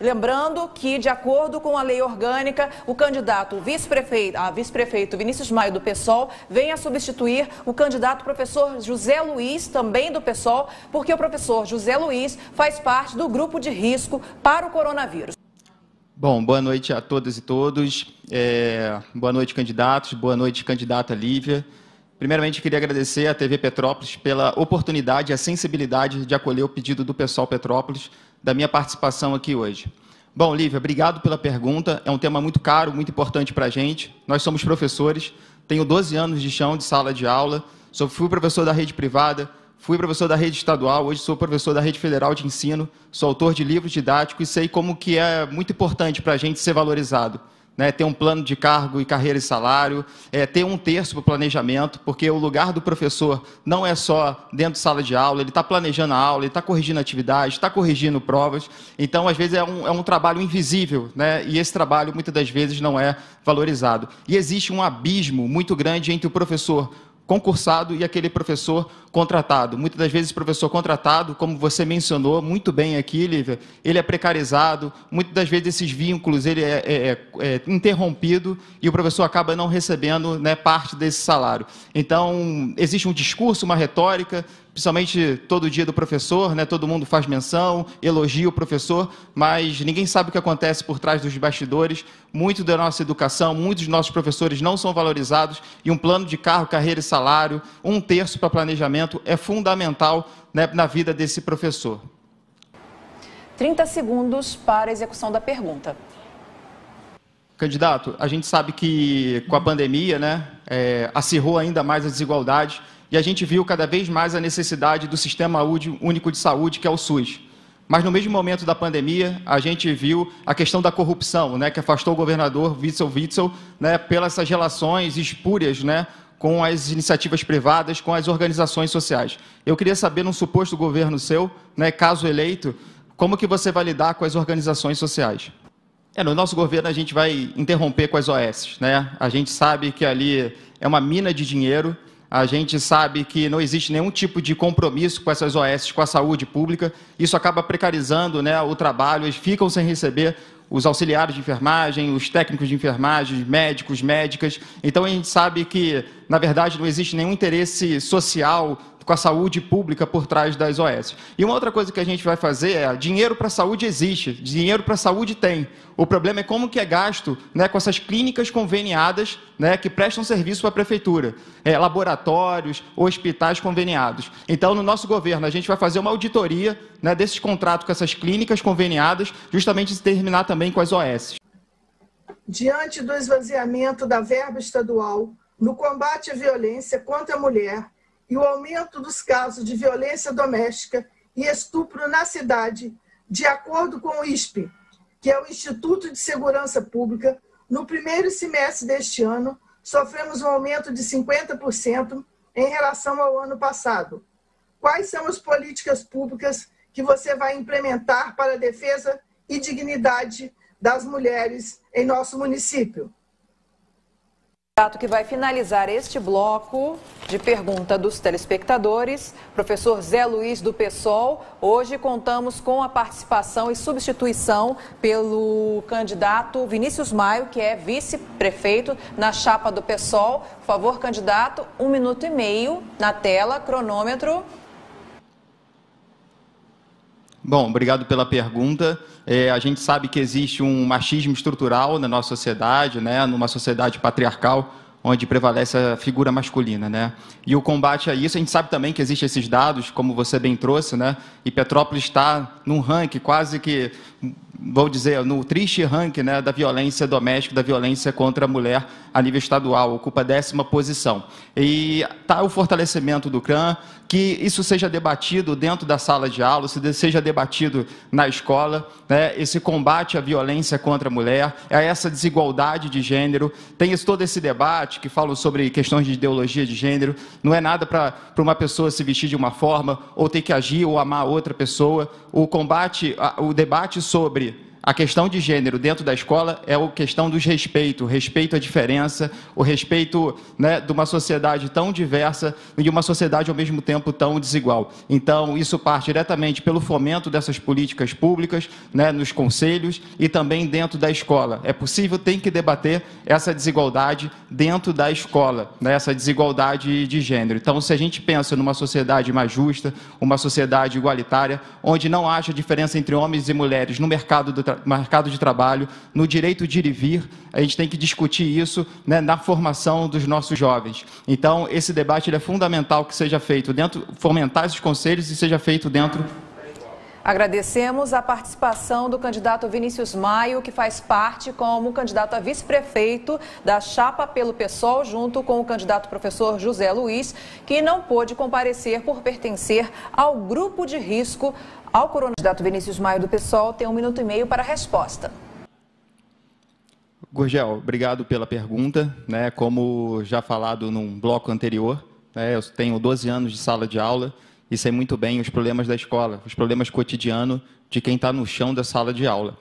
Lembrando que, de acordo com a lei orgânica, o candidato vice-prefeito Vinícius Maio, do PSOL, vem a substituir o candidato professor José Luiz, também do PSOL, porque o professor José Luiz faz parte do grupo de risco para o coronavírus. Bom, boa noite a todas e todos. Boa noite, candidatos. Boa noite, candidata Lívia. Primeiramente, queria agradecer à TV Petrópolis pela oportunidade e a sensibilidade de acolher o pedido do PSOL Petrópolis da minha participação aqui hoje. Bom, Lívia, obrigado pela pergunta. É um tema muito caro, muito importante para a gente. Nós somos professores, tenho 12 anos de chão de sala de aula, fui professor da rede privada, fui professor da rede estadual, hoje sou professor da rede federal de ensino, sou autor de livros didáticos e sei como que é muito importante para a gente ser valorizado. Ter um plano de cargo e carreira e salário, ter 1/3 para o planejamento, porque o lugar do professor não é só dentro de sala de aula, ele está planejando a aula, ele está corrigindo atividades, está corrigindo provas, então, às vezes, é um trabalho invisível, e esse trabalho, muitas das vezes, não é valorizado. E existe um abismo muito grande entre o professor concursado e aquele professor contratado. Muitas das vezes, o professor contratado, como você mencionou muito bem aqui, Lívia, ele é precarizado, muitas das vezes esses vínculos ele é interrompido e o professor acaba não recebendo parte desse salário. Então, existe um discurso, uma retórica, principalmente todo dia do professor, todo mundo faz menção, elogia o professor, mas ninguém sabe o que acontece por trás dos bastidores. Muito da nossa educação, muitos dos nossos professores não são valorizados e um plano de cargo, carreira e salário, 1/3 para planejamento é fundamental na vida desse professor. 30 segundos para a execução da pergunta. Candidato, a gente sabe que com a pandemia, acirrou ainda mais as desigualdades e a gente viu cada vez mais a necessidade do Sistema Único de Saúde, que é o SUS. Mas no mesmo momento da pandemia, a gente viu a questão da corrupção, que afastou o governador Witzel, pelas essas relações espúrias, com as iniciativas privadas, com as organizações sociais. Eu queria saber, num suposto governo seu, caso eleito, como que você vai lidar com as organizações sociais? No nosso governo, a gente vai interromper com as OS. A gente sabe que ali é uma mina de dinheiro, a gente sabe que não existe nenhum tipo de compromisso com essas OS, com a saúde pública, isso acaba precarizando o trabalho, eles ficam sem receber os auxiliares de enfermagem, os técnicos de enfermagem, médicos, médicas. Então, a gente sabe que, na verdade, não existe nenhum interesse social com a saúde pública por trás das OS. E uma outra coisa que a gente vai fazer é, dinheiro para a saúde existe, dinheiro para a saúde tem. O problema é como que é gasto com essas clínicas conveniadas que prestam serviço para a prefeitura, laboratórios, hospitais conveniados. Então, no nosso governo, a gente vai fazer uma auditoria desses contratos com essas clínicas conveniadas, justamente se terminar também com as OS. Diante do esvaziamento da verba estadual no combate à violência contra a mulher e o aumento dos casos de violência doméstica e estupro na cidade, de acordo com o ISP, que é o Instituto de Segurança Pública, no primeiro semestre deste ano, sofremos um aumento de 50% em relação ao ano passado. Quais são as políticas públicas que você vai implementar para a defesa e dignidade das mulheres em nosso município? O que vai finalizar este bloco de pergunta dos telespectadores, professor Zé Luiz, do PSOL. Hoje contamos com a participação e substituição pelo candidato Vinícius Maio, que é vice-prefeito na chapa do PSOL. Por favor, candidato, 1 minuto e meio na tela, cronômetro. Bom, obrigado pela pergunta. A gente sabe que existe um machismo estrutural na nossa sociedade, numa sociedade patriarcal, onde prevalece a figura masculina, E o combate a isso, a gente sabe também que existem esses dados, como você bem trouxe, E Petrópolis está num ranking quase que, vou dizer, no triste ranking, da violência doméstica, da violência contra a mulher a nível estadual, ocupa a 10ª posição. E está o fortalecimento do CRAM, que isso seja debatido dentro da sala de aula, seja debatido na escola, esse combate à violência contra a mulher, a essa desigualdade de gênero, tem todo esse debate que falam sobre questões de ideologia de gênero, não é nada para uma pessoa se vestir de uma forma, ou ter que agir ou amar outra pessoa. O combate, o debate sobre A questão de gênero dentro da escola é a questão dos respeito, o respeito à diferença, o respeito, né, de uma sociedade tão diversa e de uma sociedade ao mesmo tempo tão desigual. Então, isso parte diretamente pelo fomento dessas políticas públicas, né, nos conselhos e também dentro da escola. É possível, tem que debater essa desigualdade dentro da escola, né, essa desigualdade de gênero. Então, se a gente pensa numa sociedade mais justa, uma sociedade igualitária, onde não haja diferença entre homens e mulheres no mercado de trabalho, no direito de ir e vir, a gente tem que discutir isso, né, na formação dos nossos jovens. Então, esse debate ele é fundamental que seja feito dentro, fomentar esses conselhos e seja feito dentro. Agradecemos a participação do candidato Vinícius Maio, que faz parte como candidato a vice-prefeito da chapa pelo PSOL, junto com o candidato professor José Luiz, que não pôde comparecer por pertencer ao grupo de risco ao coronavírus. O candidato Vinícius Maio do PSOL tem 1 minuto e meio para a resposta. Gurgel, obrigado pela pergunta. Né, como já falado num bloco anterior, né, eu tenho 12 anos de sala de aula e sei muito bem os problemas da escola, os problemas cotidianos de quem está no chão da sala de aula.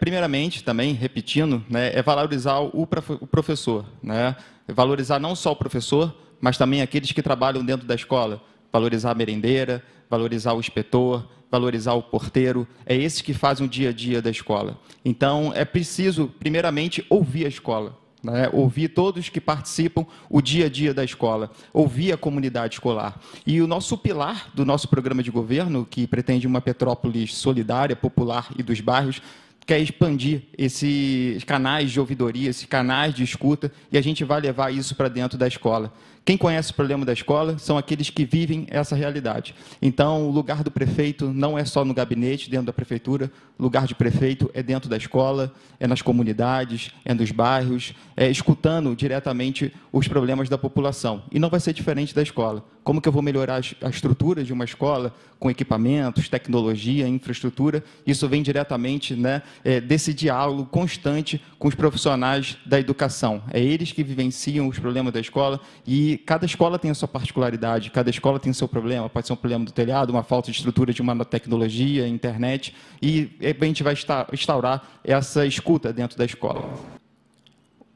Primeiramente, também, repetindo, né, é valorizar o professor, né, valorizar não só o professor, mas também aqueles que trabalham dentro da escola, valorizar a merendeira, valorizar o inspetor, valorizar o porteiro, é esses que fazem o dia a dia da escola. Então, é preciso, primeiramente, ouvir a escola, né? Ouvir todos que participam o dia a dia da escola, ouvir a comunidade escolar. E o nosso pilar do nosso programa de governo, que pretende uma Petrópolis solidária, popular e dos bairros, quer expandir esses canais de ouvidoria, esses canais de escuta, e a gente vai levar isso para dentro da escola. Quem conhece o problema da escola são aqueles que vivem essa realidade. Então, o lugar do prefeito não é só no gabinete, dentro da prefeitura, o lugar de prefeito é dentro da escola, é nas comunidades, é nos bairros, é escutando diretamente os problemas da população. E não vai ser diferente da escola. Como que eu vou melhorar a estrutura de uma escola com equipamentos, tecnologia, infraestrutura? Isso vem diretamente, né, desse diálogo constante com os profissionais da educação. É eles que vivenciam os problemas da escola e cada escola tem a sua particularidade, cada escola tem o seu problema. Pode ser um problema do telhado, uma falta de estrutura de uma tecnologia, internet, e a gente vai instaurar essa escuta dentro da escola.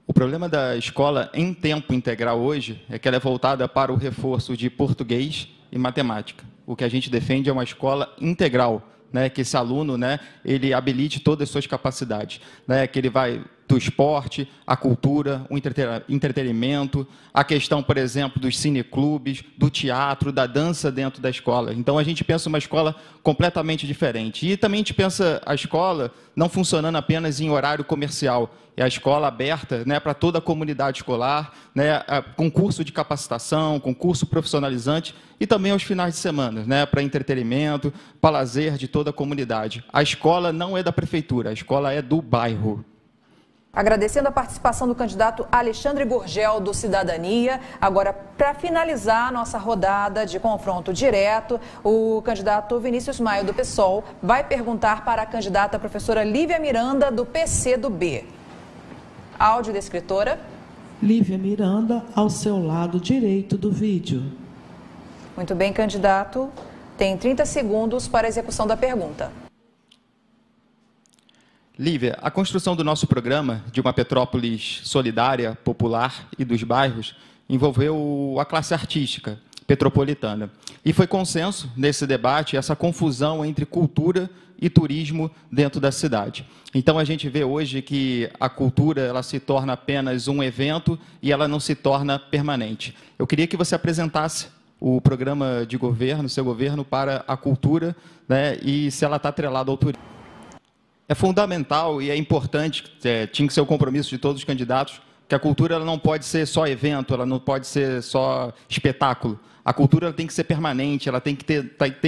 O problema da escola em tempo integral hoje é que ela é voltada para o reforço de português e matemática. O que a gente defende é uma escola integral, né, que esse aluno, né, ele habilite todas as suas capacidades, né, que ele vai do esporte, a cultura, o entretenimento, a questão, por exemplo, dos cineclubes, do teatro, da dança dentro da escola. Então, a gente pensa uma escola completamente diferente. E também a gente pensa a escola não funcionando apenas em horário comercial, é a escola aberta, né, para toda a comunidade escolar, né, concurso de capacitação, concurso profissionalizante e também aos finais de semana, né, para entretenimento, para lazer de toda a comunidade. A escola não é da prefeitura, a escola é do bairro. Agradecendo a participação do candidato Alexandre Gurgel, do Cidadania. Agora, para finalizar a nossa rodada de confronto direto, o candidato Vinícius Maio, do PSOL, vai perguntar para a candidata professora Lívia Miranda, do PCdoB. Áudio da escritora. Lívia Miranda, ao seu lado direito do vídeo. Muito bem, candidato. Tem 30 segundos para a execução da pergunta. Lívia, a construção do nosso programa de uma Petrópolis solidária, popular e dos bairros envolveu a classe artística petropolitana. E foi consenso nesse debate essa confusão entre cultura e turismo dentro da cidade. Então, a gente vê hoje que a cultura ela se torna apenas um evento e ela não se torna permanente. Eu queria que você apresentasse o programa de governo, seu governo, para a cultura, né, e se ela está atrelada ao turismo. É fundamental e é importante, tinha que ser o compromisso de todos os candidatos, que a cultura ela não pode ser só evento, ela não pode ser só espetáculo. A cultura ela tem que ser permanente, ela tem que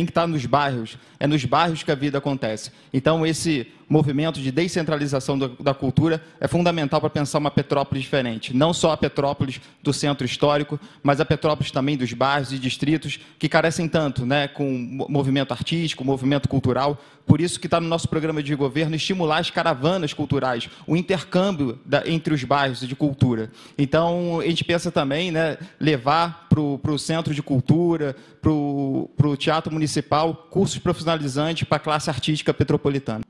estar nos bairros. É nos bairros que a vida acontece. Então, esse movimento de descentralização da cultura é fundamental para pensar uma Petrópolis diferente. Não só a Petrópolis do centro histórico, mas a Petrópolis também dos bairros e distritos que carecem tanto, né, com movimento artístico, movimento cultural. Por isso que está no nosso programa de governo estimular as caravanas culturais, o intercâmbio entre os bairros de cultura. Então, a gente pensa também, né, levar para o centro de cultura, para o teatro municipal, cursos profissionalizantes para a classe artística petropolitana.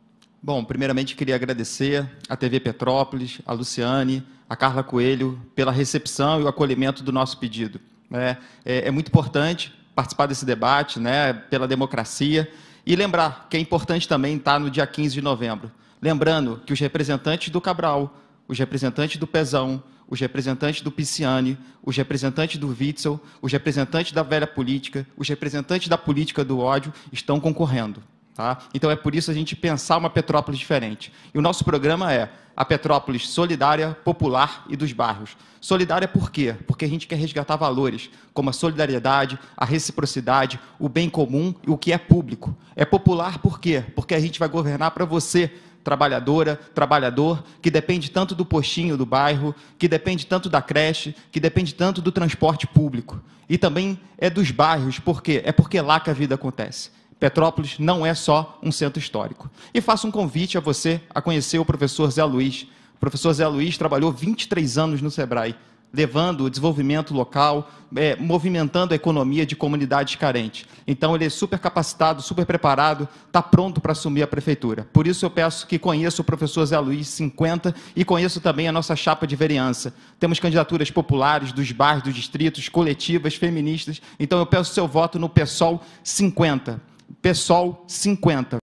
Bom, primeiramente queria agradecer à TV Petrópolis, a Luciane, a Carla Coelho, pela recepção e o acolhimento do nosso pedido. É muito importante participar desse debate, né, pela democracia, e lembrar que é importante também estar no dia 15 de novembro. Lembrando que os representantes do Cabral, os representantes do Pezão, os representantes do Pisciani, os representantes do Witzel, os representantes da velha política, os representantes da política do ódio estão concorrendo. Tá? Então é por isso a gente pensar uma Petrópolis diferente. E o nosso programa é a Petrópolis solidária, popular e dos bairros. Solidária por quê? Porque a gente quer resgatar valores, como a solidariedade, a reciprocidade, o bem comum e o que é público. É popular por quê? Porque a gente vai governar para você, trabalhadora, trabalhador, que depende tanto do postinho do bairro, que depende tanto da creche, que depende tanto do transporte público. E também é dos bairros, por quê? É porque é lá que a vida acontece. Petrópolis não é só um centro histórico. E faço um convite a você a conhecer o professor Zé Luiz. O professor Zé Luiz trabalhou 23 anos no Sebrae, levando o desenvolvimento local, movimentando a economia de comunidades carentes. Então, ele é super capacitado, super preparado, está pronto para assumir a prefeitura. Por isso, eu peço que conheça o professor Zé Luiz 50 e conheça também a nossa chapa de vereança. Temos candidaturas populares dos bairros, dos distritos, coletivas, feministas. Então, eu peço seu voto no PSOL 50. PSOL 50.